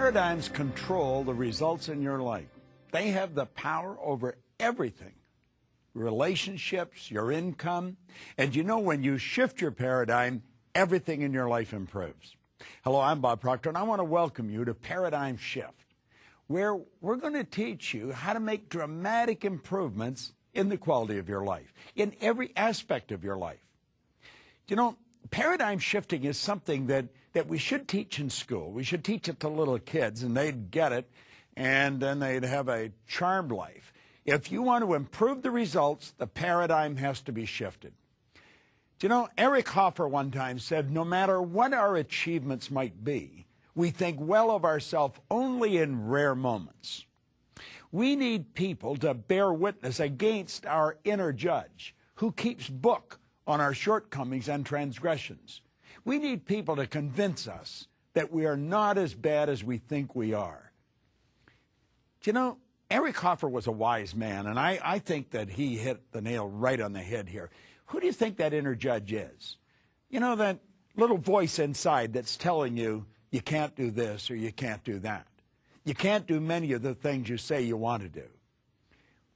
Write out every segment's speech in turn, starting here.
Paradigms control the results in your life. They have the power over everything. Relationships, your income. And you know, when you shift your paradigm, everything in your life improves. Hello, I'm Bob Proctor, and I want to welcome you to Paradigm Shift, where we're going to teach you how to make dramatic improvements in the quality of your life, in every aspect of your life. You know, paradigm shifting is something that we should teach in school. We should teach it to little kids, and they'd get it, and then they'd have a charmed life. If you want to improve the results, the paradigm has to be shifted. You know, Eric Hoffer one time said, no matter what our achievements might be, we think well of ourselves only in rare moments. We need people to bear witness against our inner judge, who keeps book on our shortcomings and transgressions. We need people to convince us that we are not as bad as we think we are. You know, Eric Hoffer was a wise man, and I think that he hit the nail right on the head here. Who do you think that inner judge is? You know, that little voice inside that's telling you, you can't do this or you can't do that. You can't do many of the things you say you want to do.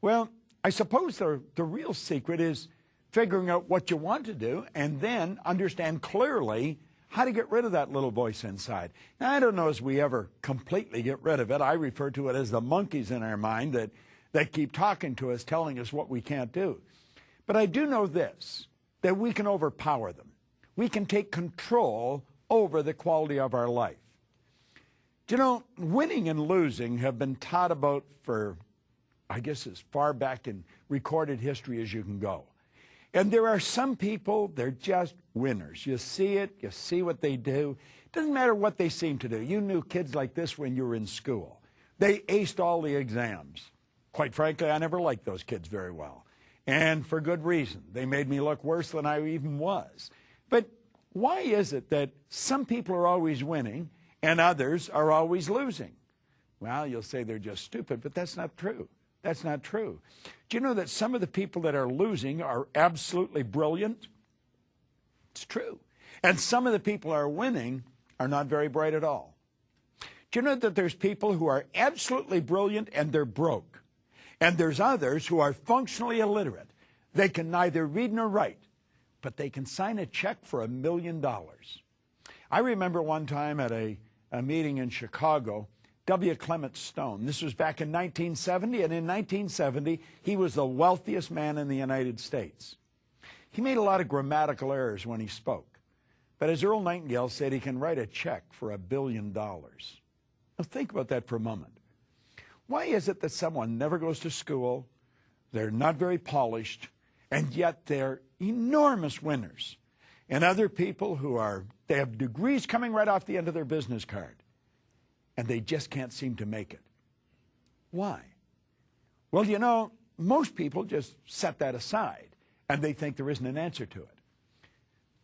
Well, I suppose the real secret is figuring out what you want to do and then understand clearly how to get rid of that little voice inside. Now, I don't know as we ever completely get rid of it. I refer to it as the monkeys in our mind that keep talking to us, telling us what we can't do. But I do know this, that we can overpower them. We can take control over the quality of our life. You know, winning and losing have been taught about for, I guess, as far back in recorded history as you can go. And there are some people, they're just winners. You see it, you see what they do. It doesn't matter what they seem to do. You knew kids like this when you were in school. They aced all the exams. Quite frankly, I never liked those kids very well. And for good reason. They made me look worse than I even was. But why is it that some people are always winning and others are always losing? Well, you'll say they're just stupid, but that's not true. That's not true. Do you know that some of the people that are losing are absolutely brilliant? It's true. And some of the people who are winning are not very bright at all. Do you know that there's people who are absolutely brilliant and they're broke? And there's others who are functionally illiterate. They can neither read nor write, but they can sign a check for $1 million. I remember one time at a meeting in Chicago, W. Clement Stone. This was back in 1970, and in 1970, he was the wealthiest man in the United States. He made a lot of grammatical errors when he spoke, but as Earl Nightingale said, he can write a check for $1 billion. Now think about that for a moment. Why is it that someone never goes to school, they're not very polished, and yet they're enormous winners? And other people they have degrees coming right off the end of their business card, and they just can't seem to make it. Why? Well, you know, most people just set that aside, and they think there isn't an answer to it.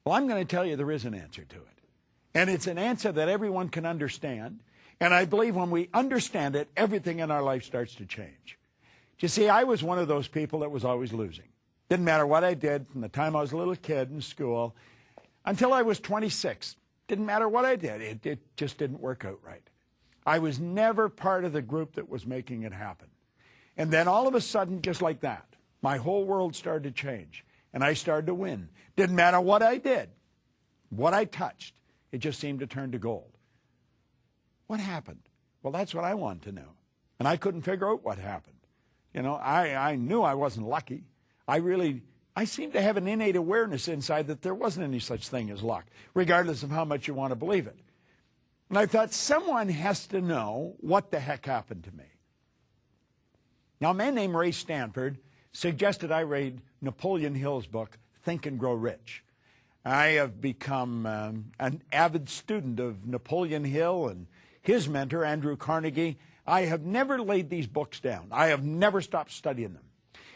Well, I'm going to tell you there is an answer to it. And it's an answer that everyone can understand. And I believe when we understand it, everything in our life starts to change. You see, I was one of those people that was always losing. Didn't matter what I did from the time I was a little kid in school until I was 26. Didn't matter what I did. It just didn't work out right. I was never part of the group that was making it happen. And then all of a sudden, just like that, my whole world started to change. And I started to win. Didn't matter what I did, what I touched. It just seemed to turn to gold. What happened? Well, that's what I wanted to know. And I couldn't figure out what happened. You know, I knew I wasn't lucky. I seemed to have an innate awareness inside that there wasn't any such thing as luck, regardless of how much you want to believe it. And I thought, someone has to know what the heck happened to me. Now, a man named Ray Stanford suggested I read Napoleon Hill's book, Think and Grow Rich. I have become an avid student of Napoleon Hill and his mentor, Andrew Carnegie. I have never laid these books down. I have never stopped studying them.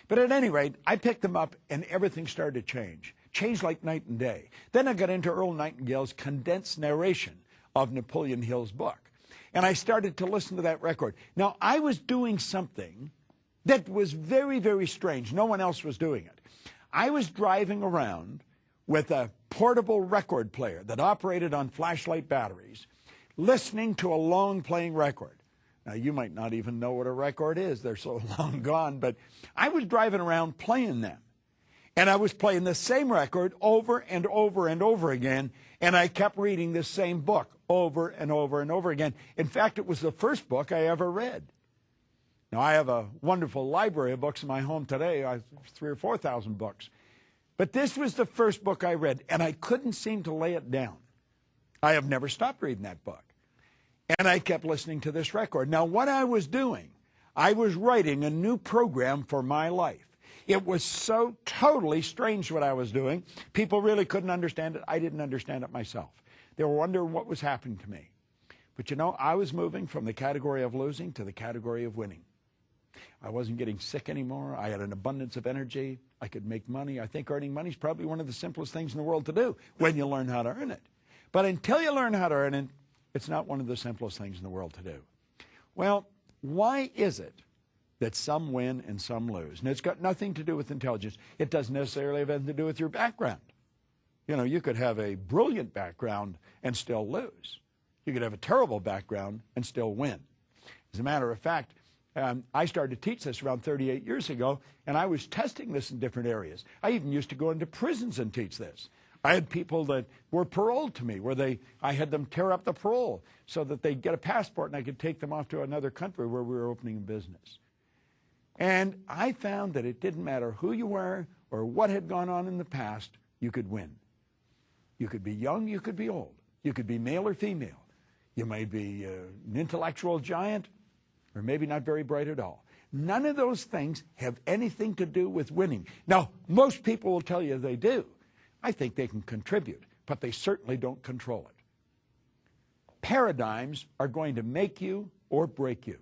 But at any rate, I picked them up and everything started to change. Changed like night and day. Then I got into Earl Nightingale's condensed narration of Napoleon Hill's book. And I started to listen to that record. Now, I was doing something that was very, very strange. No one else was doing it. I was driving around with a portable record player that operated on flashlight batteries, listening to a long playing record. Now, you might not even know what a record is. They're so long gone. But I was driving around playing them. And I was playing the same record over and over and over again. And I kept reading this same book over and over and over again. In fact, it was the first book I ever read. Now, I have a wonderful library of books in my home today. 3,000 or 4,000 books. But this was the first book I read, and I couldn't seem to lay it down. I have never stopped reading that book. And I kept listening to this record. Now, what I was doing, I was writing a new program for my life. It was so totally strange what I was doing. People really couldn't understand it. I didn't understand it myself. They were wondering what was happening to me. But you know, I was moving from the category of losing to the category of winning. I wasn't getting sick anymore. I had an abundance of energy. I could make money. I think earning money is probably one of the simplest things in the world to do when you learn how to earn it. But until you learn how to earn it, it's not one of the simplest things in the world to do. Well, why is it that some win and some lose? And it's got nothing to do with intelligence. It doesn't necessarily have anything to do with your background. You know, you could have a brilliant background and still lose. You could have a terrible background and still win. As a matter of fact, I started to teach this around 38 years ago, and I was testing this in different areas. I even used to go into prisons and teach this. I had people that were paroled to me, where I had them tear up the parole so that they'd get a passport and I could take them off to another country where we were opening a business. And I found that it didn't matter who you were or what had gone on in the past, you could win. You could be young, you could be old. You could be male or female. You may be an intellectual giant or maybe not very bright at all. None of those things have anything to do with winning. Now, most people will tell you they do. I think they can contribute, but they certainly don't control it. Paradigms are going to make you or break you.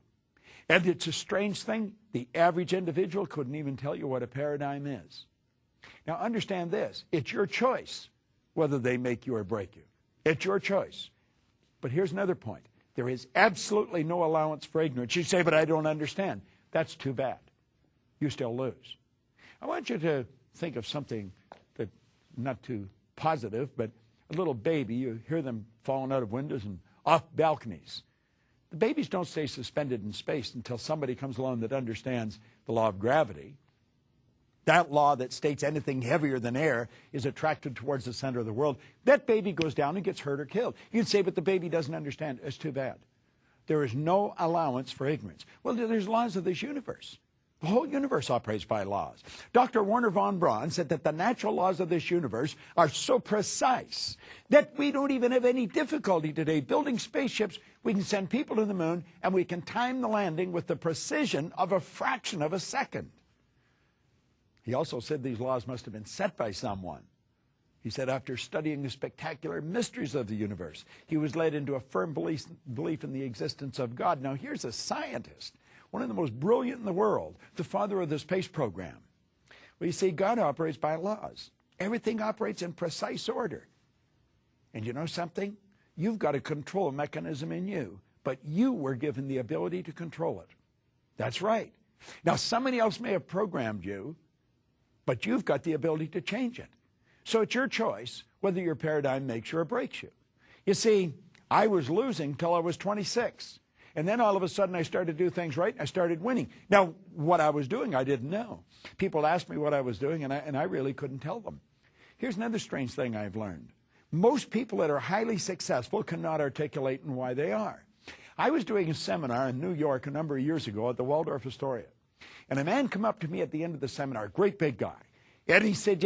And it's a strange thing. The average individual couldn't even tell you what a paradigm is. Now, understand this. It's your choice whether they make you or break you. It's your choice. But here's another point. There is absolutely no allowance for ignorance. You say, but I don't understand. That's too bad. You still lose. I want you to think of something that not too positive, but a little baby. You hear them falling out of windows and off balconies. The babies don't stay suspended in space until somebody comes along that understands the law of gravity. That law that states anything heavier than air is attracted towards the center of the world. That baby goes down and gets hurt or killed. You'd say, but the baby doesn't understand. It's too bad. There is no allowance for ignorance. Well, there's laws of this universe. The whole universe operates by laws. Dr. Werner von Braun said that the natural laws of this universe are so precise that we don't even have any difficulty today building spaceships. We can send people to the moon, and we can time the landing with the precision of a fraction of a second. He also said these laws must have been set by someone. He said after studying the spectacular mysteries of the universe, he was led into a firm belief in the existence of God. Now, here's a scientist, one of the most brilliant in the world, the father of the space program. Well, you see, God operates by laws. Everything operates in precise order. And you know something? You've got a control mechanism in you, but you were given the ability to control it. That's right. Now, somebody else may have programmed you, but you've got the ability to change it. So it's your choice whether your paradigm makes you or breaks you. You see, I was losing till I was 26. And then all of a sudden I started to do things right and I started winning. Now, what I was doing, I didn't know. People asked me what I was doing, and I really couldn't tell them. Here's another strange thing I've learned. Most people that are highly successful cannot articulate why they are. I was doing a seminar in New York a number of years ago at the Waldorf Astoria. And a man came up to me at the end of the seminar, a great big guy. And he said,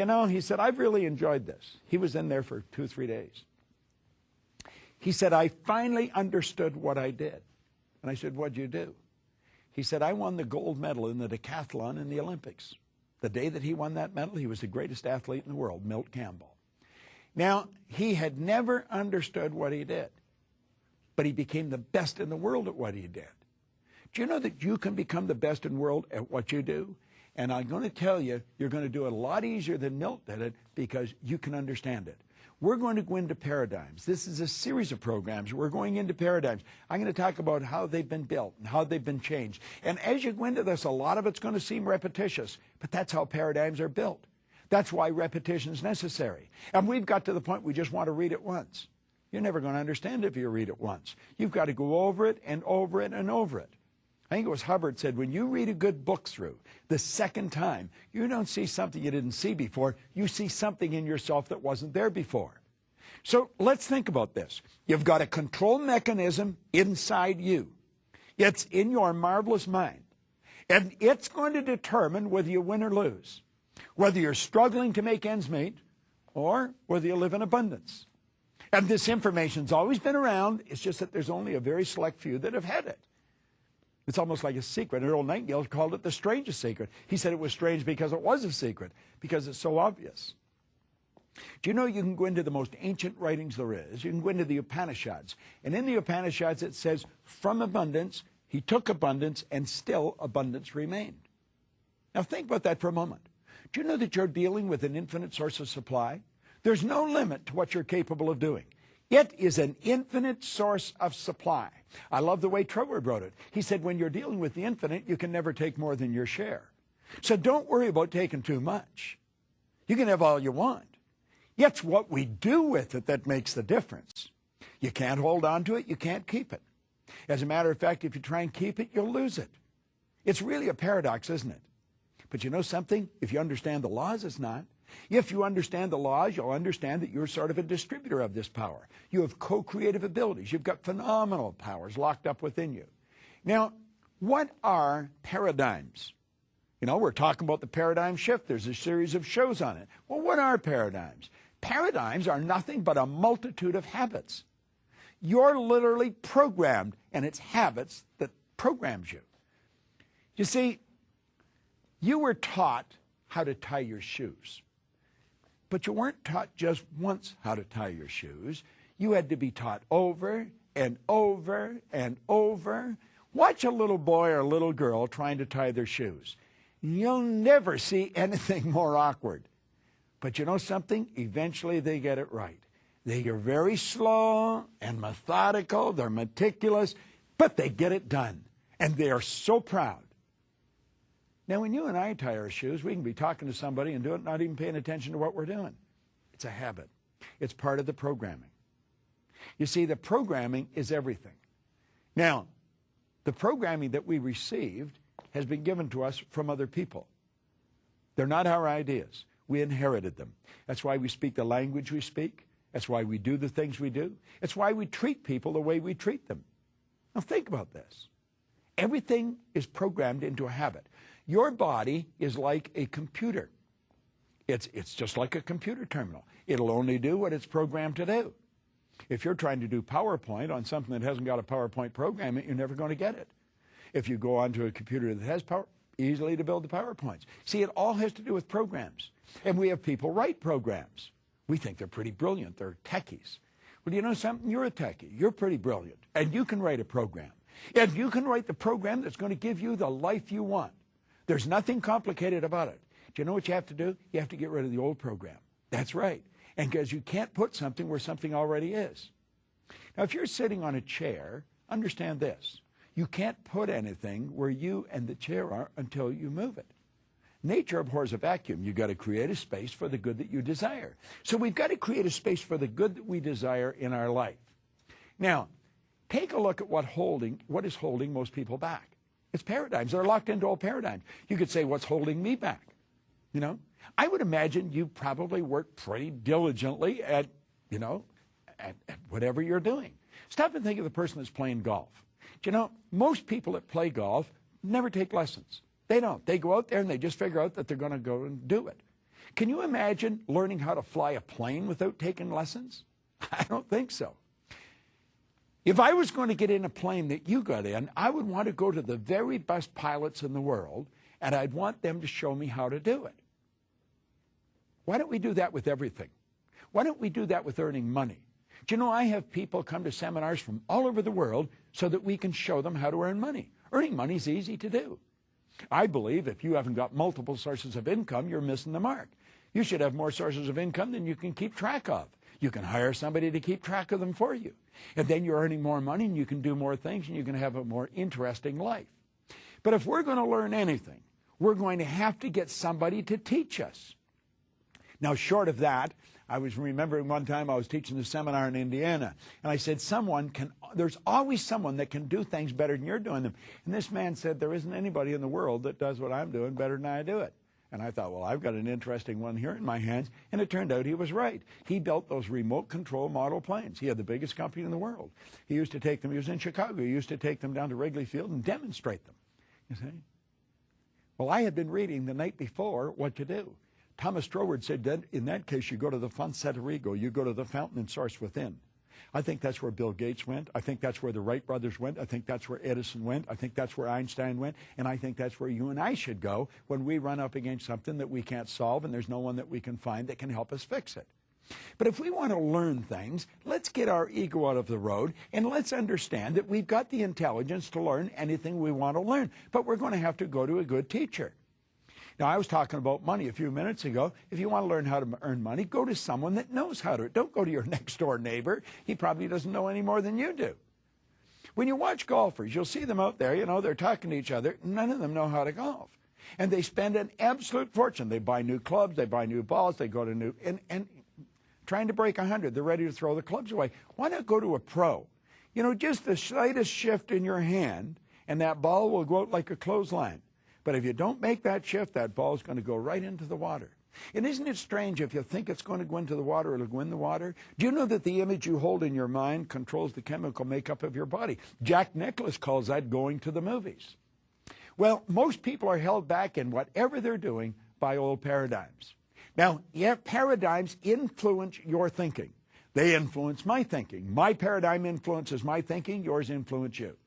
I've really enjoyed this. He was in there for 2 or 3 days. He said, I finally understood what I did. And I said, what'd you do? He said, I won the gold medal in the decathlon in the Olympics. The day that he won that medal, he was the greatest athlete in the world, Milt Campbell. Now, he had never understood what he did, but he became the best in the world at what he did. Do you know that you can become the best in the world at what you do? And I'm going to tell you, you're going to do it a lot easier than Milt did it because you can understand it. We're going to go into paradigms. This is a series of programs. We're going into paradigms. I'm going to talk about how they've been built and how they've been changed. And as you go into this, a lot of it's going to seem repetitious, but that's how paradigms are built. That's why repetition is necessary. And we've got to the point we just want to read it once. You're never going to understand it if you read it once. You've got to go over it and over it and over it. I think it was Hubbard said, when you read a good book through the second time, you don't see something you didn't see before. You see something in yourself that wasn't there before. So let's think about this. You've got a control mechanism inside you. It's in your marvelous mind. And it's going to determine whether you win or lose, whether you're struggling to make ends meet or whether you live in abundance. And this information's always been around. It's just that there's only a very select few that have had it. It's almost like a secret. Earl Nightingale called it the strangest secret. He said it was strange because it was a secret, because it's so obvious. Do you know you can go into the most ancient writings there is? You can go into the Upanishads. And in the Upanishads it says, from abundance, he took abundance, and still abundance remained. Now think about that for a moment. Do you know that you're dealing with an infinite source of supply? There's no limit to what you're capable of doing. It is an infinite source of supply. I love the way Troward wrote it. He said, when you're dealing with the infinite, you can never take more than your share. So don't worry about taking too much. You can have all you want. It's what we do with it that makes the difference. You can't hold on to it. You can't keep it. As a matter of fact, if you try and keep it, you'll lose it. It's really a paradox, isn't it? But you know something? If you understand the laws, it's not. If you understand the laws, you'll understand that you're sort of a distributor of this power. You have co-creative abilities. You've got phenomenal powers locked up within you. Now, what are paradigms? You know, we're talking about the paradigm shift. There's a series of shows on it. Well, what are paradigms? Paradigms are nothing but a multitude of habits. You're literally programmed, and it's habits that programs you. You see, you were taught how to tie your shoes. But you weren't taught just once how to tie your shoes. You had to be taught over and over and over. Watch a little boy or a little girl trying to tie their shoes. You'll never see anything more awkward. But you know something? Eventually they get it right. They are very slow and methodical. They're meticulous, but they get it done. And they are so proud. Now, when you and I tie our shoes, we can be talking to somebody and do it, not even paying attention to what we're doing. It's a habit. It's part of the programming. You see, the programming is everything. Now, the programming that we received has been given to us from other people. They're not our ideas. We inherited them. That's why we speak the language we speak. That's why we do the things we do. It's why we treat people the way we treat them. Now, think about this. Everything is programmed into a habit. Your body is like a computer. It's just like a computer terminal. It'll only do what it's programmed to do. If you're trying to do PowerPoint on something that hasn't got a PowerPoint program, you're never going to get it. If you go onto a computer that has power, easily to build the PowerPoints. See, it all has to do with programs. And we have people write programs. We think they're pretty brilliant. They're techies. Well, you know something? You're a techie. You're pretty brilliant. And you can write a program. And you can write the program that's going to give you the life you want. There's nothing complicated about it. Do you know what you have to do? You have to get rid of the old program. That's right. And because you can't put something where something already is. Now, if you're sitting on a chair, understand this. You can't put anything where you and the chair are until you move it. Nature abhors a vacuum. You've got to create a space for the good that you desire. So we've got to create a space for the good that we desire in our life. Now, take a look at what is holding most people back. It's paradigms. They're locked into old paradigms. You could say, what's holding me back? You know, I would imagine you probably work pretty diligently at whatever you're doing. Stop and think of the person that's playing golf. Do you know, most people that play golf never take lessons. They don't. They go out there and they just figure out that they're going to go and do it. Can you imagine learning how to fly a plane without taking lessons? I don't think so. If I was going to get in a plane that you got in, I would want to go to the very best pilots in the world, and I'd want them to show me how to do it. Why don't we do that with everything? Why don't we do that with earning money? Do you know, I have people come to seminars from all over the world so that we can show them how to earn money. Earning money is easy to do. I believe if you haven't got multiple sources of income, you're missing the mark. You should have more sources of income than you can keep track of. You can hire somebody to keep track of them for you. And then you're earning more money and you can do more things and you can have a more interesting life. But if we're going to learn anything, we're going to have to get somebody to teach us. Now, short of that, I was remembering one time I was teaching a seminar in Indiana, and I said, there's always someone that can do things better than you're doing them. And this man said, there isn't anybody in the world that does what I'm doing better than I do it. And I thought, well, I've got an interesting one here in my hands. And it turned out he was right. He built those remote control model planes. He had the biggest company in the world. He used to take them, he was in Chicago, he used to take them down to Wrigley Field and demonstrate them. You see? Well, I had been reading the night before what to do. Thomas Stroward said that in that case, you go to the Fonte Rigo, you go to the fountain and source within. I think that's where Bill Gates went. I think that's where the Wright brothers went. I think that's where Edison went. I think that's where Einstein went. And I think that's where you and I should go when we run up against something that we can't solve and there's no one that we can find that can help us fix it. But if we want to learn things, let's get our ego out of the road and let's understand that we've got the intelligence to learn anything we want to learn. But we're going to have to go to a good teacher. Now, I was talking about money a few minutes ago. If you want to learn how to earn money, go to someone that knows how to. Don't go to your next-door neighbor. He probably doesn't know any more than you do. When you watch golfers, you'll see them out there, they're talking to each other. None of them know how to golf. And they spend an absolute fortune. They buy new clubs, they buy new balls, they go to new, and trying to break 100, they're ready to throw the clubs away. Why not go to a pro? Just the slightest shift in your hand, and that ball will go out like a clothesline. But if you don't make that shift, that ball is going to go right into the water. And isn't it strange if you think it's going to go into the water, it'll go in the water? Do you know that the image you hold in your mind controls the chemical makeup of your body? Jack Nicklaus calls that going to the movies. Well, most people are held back in whatever they're doing by old paradigms. Now, paradigms influence your thinking. They influence my thinking. My paradigm influences my thinking. Yours influence you.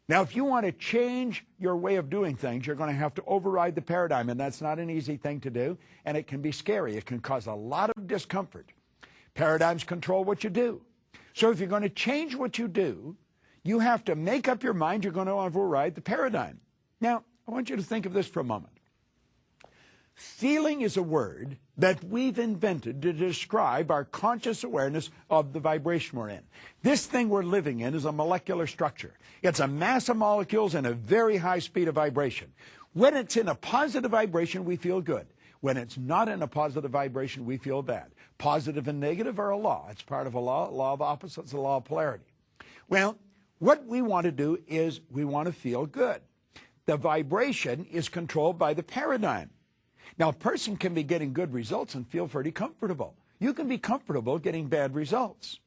Now, if you want to change your way of doing things, you're going to have to override the paradigm, and that's not an easy thing to do, and it can be scary. It can cause a lot of discomfort. Paradigms control what you do. So if you're going to change what you do, you have to make up your mind you're going to override the paradigm. Now, I want you to think of this for a moment. Feeling is a word that we've invented to describe our conscious awareness of the vibration we're in. This thing we're living in is a molecular structure. It's a mass of molecules and a very high speed of vibration. When it's in a positive vibration, we feel good. When it's not in a positive vibration, we feel bad. Positive and negative are a law. It's part of a law of opposites, a law of polarity. Well, what we want to do is we want to feel good. The vibration is controlled by the paradigm. Now, a person can be getting good results and feel pretty comfortable. You can be comfortable getting bad results.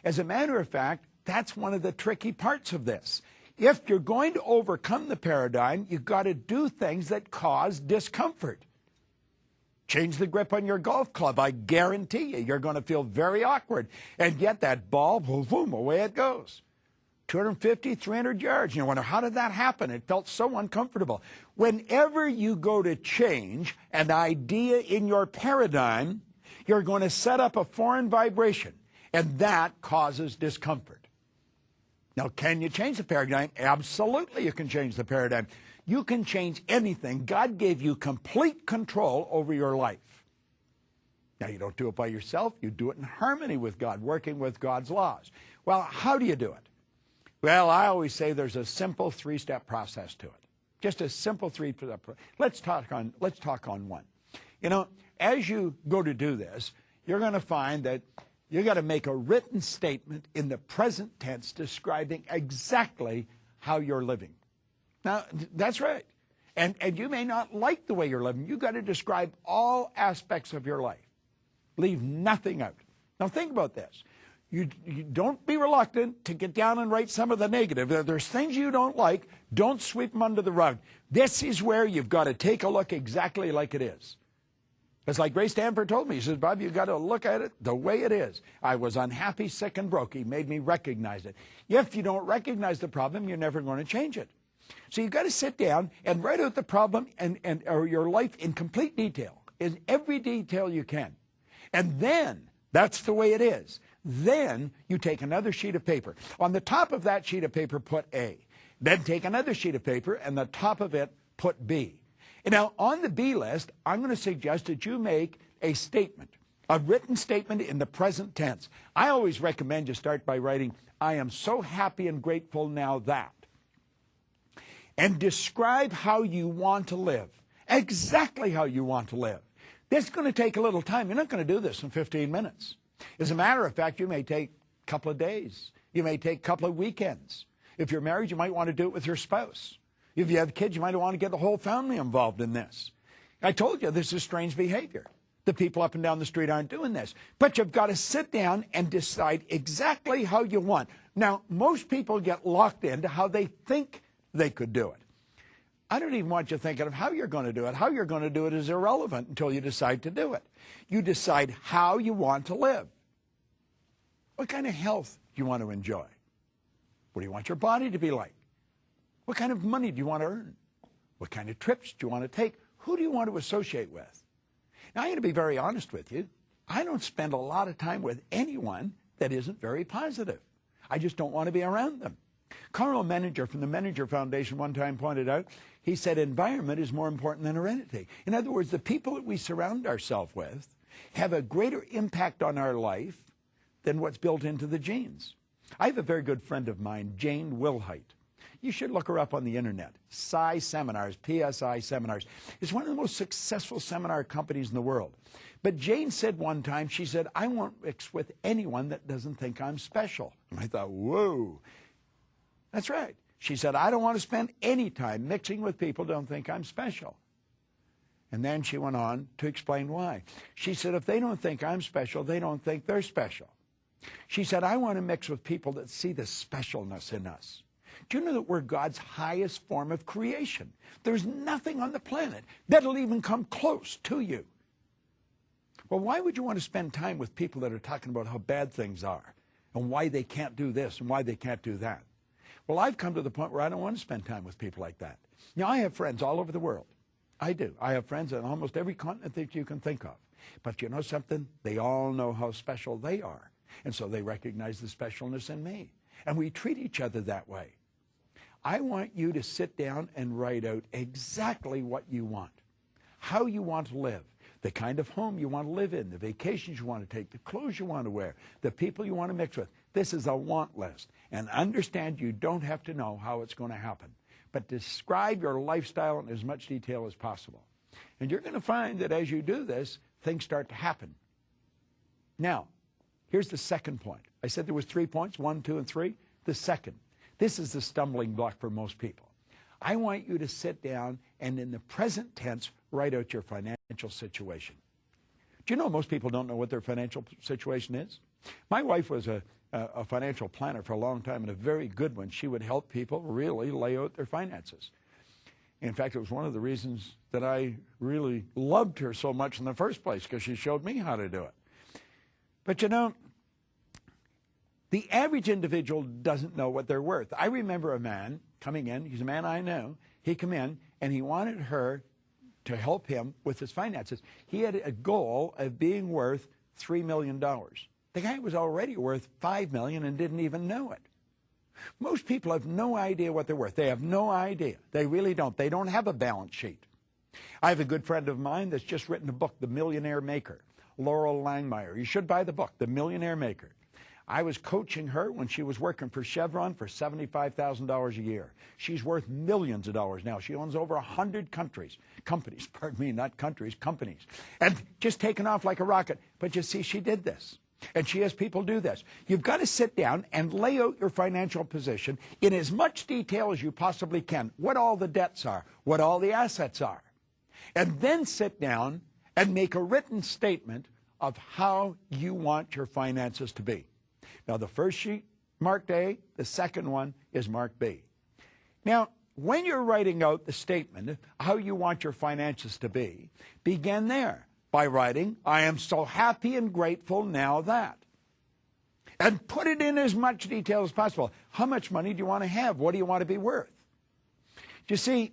As a matter of fact, that's one of the tricky parts of this. If you're going to overcome the paradigm, you've got to do things that cause discomfort. Change the grip on your golf club. I guarantee you're going to feel very awkward. And yet that ball, boom, boom, away it goes. 250, 300 yards. You wonder, how did that happen? It felt so uncomfortable. Whenever you go to change an idea in your paradigm, you're going to set up a foreign vibration, and that causes discomfort. Now, can you change the paradigm? Absolutely, you can change the paradigm. You can change anything. God gave you complete control over your life. Now, you don't do it by yourself. You do it in harmony with God, working with God's laws. Well, how do you do it? Well, I always say there's a simple three-step process to it. Just a simple three-step process. Let's talk on one. As you go to do this, you're going to find that you got to make a written statement in the present tense describing exactly how you're living. Now, that's right. And you may not like the way you're living. You've got to describe all aspects of your life. Leave nothing out. Now, think about this. You don't be reluctant to get down and write some of the negative. If there's things you don't like, don't sweep them under the rug. This is where you've got to take a look exactly like it is. It's like Ray Stanford told me. He says, Bob, you've got to look at it the way it is. I was unhappy, sick, and broke. He made me recognize it. If you don't recognize the problem, you're never going to change it. So you've got to sit down and write out the problem or your life in complete detail, in every detail you can. And then, that's the way it is. Then you take another sheet of paper. On the top of that sheet of paper, put A. Then take another sheet of paper, and the top of it, put B. And now, on the B list, I'm going to suggest that you make a statement, a written statement in the present tense. I always recommend you start by writing, I am so happy and grateful now that. And describe how you want to live, exactly how you want to live. This is going to take a little time. You're not going to do this in 15 minutes. As a matter of fact, you may take a couple of days. You may take a couple of weekends. If you're married, you might want to do it with your spouse. If you have kids, you might want to get the whole family involved in this. I told you this is strange behavior. The people up and down the street aren't doing this. But you've got to sit down and decide exactly how you want. Now, most people get locked into how they think they could do it. I don't even want you thinking of how you're going to do it. How you're going to do it is irrelevant until you decide to do it. You decide how you want to live. What kind of health do you want to enjoy? What do you want your body to be like? What kind of money do you want to earn? What kind of trips do you want to take? Who do you want to associate with? Now, I'm going to be very honest with you. I don't spend a lot of time with anyone that isn't very positive. I just don't want to be around them. Carl Menninger from the Menninger Foundation one time pointed out, he said environment is more important than heredity. In other words, the people that we surround ourselves with have a greater impact on our life than what's built into the genes. I have a very good friend of mine, Jane Wilhite. You should look her up on the internet. PSI Seminars, PSI Seminars. It's one of the most successful seminar companies in the world. But Jane said one time, she said, I won't mix with anyone that doesn't think I'm special. And I thought, whoa. That's right. She said, I don't want to spend any time mixing with people who don't think I'm special. And then she went on to explain why. She said, if they don't think I'm special, they don't think they're special. She said, I want to mix with people that see the specialness in us. Do you know that we're God's highest form of creation? There's nothing on the planet that'll even come close to you. Well, why would you want to spend time with people that are talking about how bad things are and why they can't do this and why they can't do that? Well, I've come to the point where I don't want to spend time with people like that. Now, I have friends all over the world. I do. I have friends on almost every continent that you can think of. But you know something? They all know how special they are. And so they recognize the specialness in me. And we treat each other that way. I want you to sit down and write out exactly what you want, how you want to live, the kind of home you want to live in, the vacations you want to take, the clothes you want to wear, the people you want to mix with. This is a want list. And understand you don't have to know how it's going to happen. But describe your lifestyle in as much detail as possible. And you're going to find that as you do this, things start to happen. Now, here's the second point. I said there was 3 points, 1, 2, and 3. The second. This is the stumbling block for most people. I want you to sit down and in the present tense, write out your financial situation. Do you know most people don't know what their financial situation is? My wife was a financial planner for a long time and a very good one. She would help people really lay out their finances. In fact, it was one of the reasons that I really loved her so much in the first place, because she showed me how to do it. But you know, the average individual doesn't know what they're worth. I remember a man coming in. He's a man I know. He came in, and he wanted her to help him with his finances. He had a goal of being worth $3 million. The guy was already worth $5 million and didn't even know it. Most people have no idea what they're worth. They have no idea. They really don't. They don't have a balance sheet. I have a good friend of mine that's just written a book, The Millionaire Maker, Laurel Langmeyer. You should buy the book, The Millionaire Maker. I was coaching her when she was working for Chevron for $75,000 a year. She's worth millions of dollars now. She owns over 100 companies, not countries, companies. And just taken off like a rocket. But you see, she did this. And she has people do this. You've got to sit down and lay out your financial position in as much detail as you possibly can. What all the debts are, what all the assets are. And then sit down and make a written statement of how you want your finances to be. Now, the first sheet, marked A. The second one is marked B. Now, when you're writing out the statement, how you want your finances to be, begin there by writing, I am so happy and grateful now that. And put it in as much detail as possible. How much money do you want to have? What do you want to be worth? You see,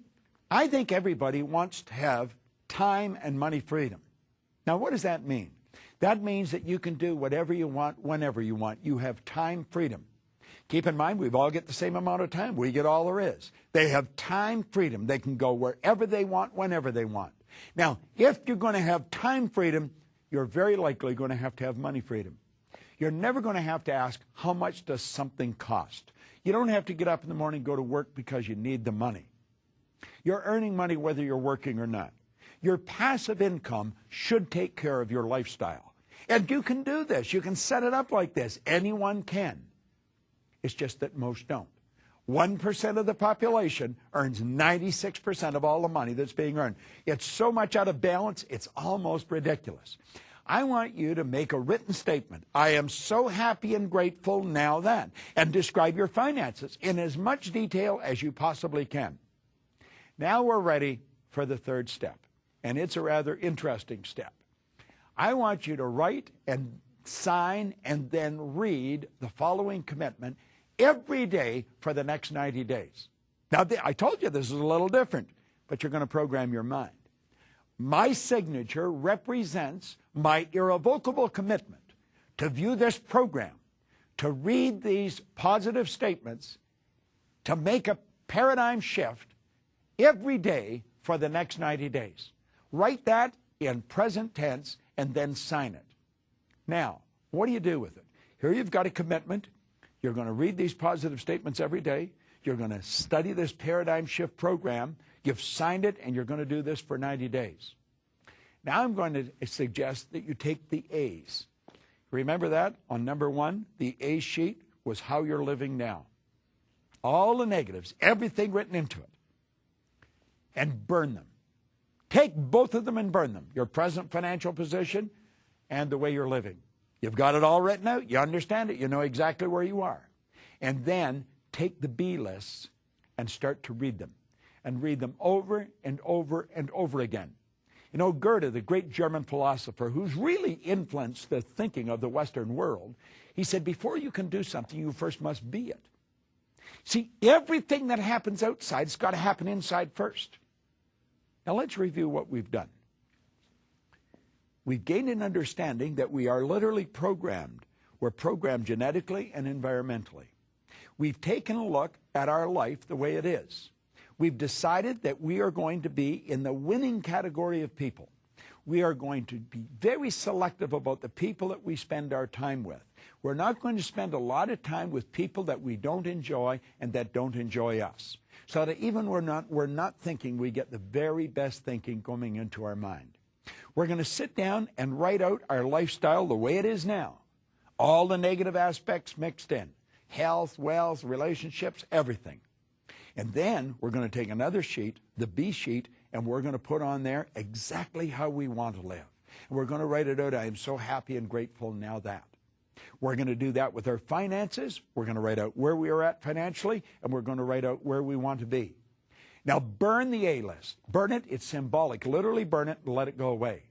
I think everybody wants to have time and money freedom. Now, what does that mean? That means that you can do whatever you want, whenever you want. You have time freedom. Keep in mind, we've all got the same amount of time. We get all there is. They have time freedom. They can go wherever they want, whenever they want. Now, if you're going to have time freedom, you're very likely going to have money freedom. You're never going to have to ask, how much does something cost? You don't have to get up in the morning and go to work because you need the money. You're earning money whether you're working or not. Your passive income should take care of your lifestyle. And you can do this. You can set it up like this. Anyone can. It's just that most don't. 1% of the population earns 96% of all the money that's being earned. It's so much out of balance, it's almost ridiculous. I want you to make a written statement. I am so happy and grateful now that, and describe your finances in as much detail as you possibly can. Now we're ready for the third step, and it's a rather interesting step. I want you to write and sign and then read the following commitment every day for the next 90 days. Now, I told you this is a little different, but you're going to program your mind. My signature represents my irrevocable commitment to view this program, to read these positive statements, to make a paradigm shift every day for the next 90 days. Write that in present tense and then sign it. Now, what do you do with it? Here you've got a commitment. You're going to read these positive statements every day. You're going to study this paradigm shift program. You've signed it, and you're going to do this for 90 days. Now I'm going to suggest that you take the A's. Remember that? On number 1, the A sheet was how you're living now. All the negatives, everything written into it. And burn them. Take both of them and burn them. Your present financial position and the way you're living. You've got it all written out. You understand it. You know exactly where you are. And then take the B lists and start to read them. And read them over and over and over again. You know, Goethe, the great German philosopher who's really influenced the thinking of the Western world, he said, before you can do something, you first must be it. See, everything that happens outside has got to happen inside first. Now let's review what we've done. We've gained an understanding that we are literally programmed. We're programmed genetically and environmentally. We've taken a look at our life the way it is. We've decided that we are going to be in the winning category of people. We are going to be very selective about the people that we spend our time with. We're not going to spend a lot of time with people that we don't enjoy and that don't enjoy us. So that even we're not thinking, we get the very best thinking coming into our mind. We're going to sit down and write out our lifestyle the way it is now. All the negative aspects mixed in. Health, wealth, relationships, everything. And then we're going to take another sheet, the B sheet, and we're going to put on there exactly how we want to live. And we're going to write it out, I am so happy and grateful now that. We're going to do that with our finances. We're going to write out where we are at financially, and we're going to write out where we want to be. Now, burn the A list. Burn it. It's symbolic. Literally burn it and let it go away.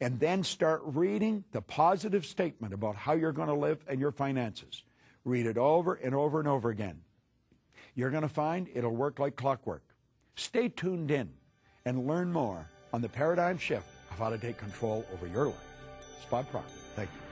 And then start reading the positive statement about how you're going to live and your finances. Read it over and over and over again. You're going to find it'll work like clockwork. Stay tuned in and learn more on the paradigm shift of how to take control over your life. It's Bob Proctor. Thank you.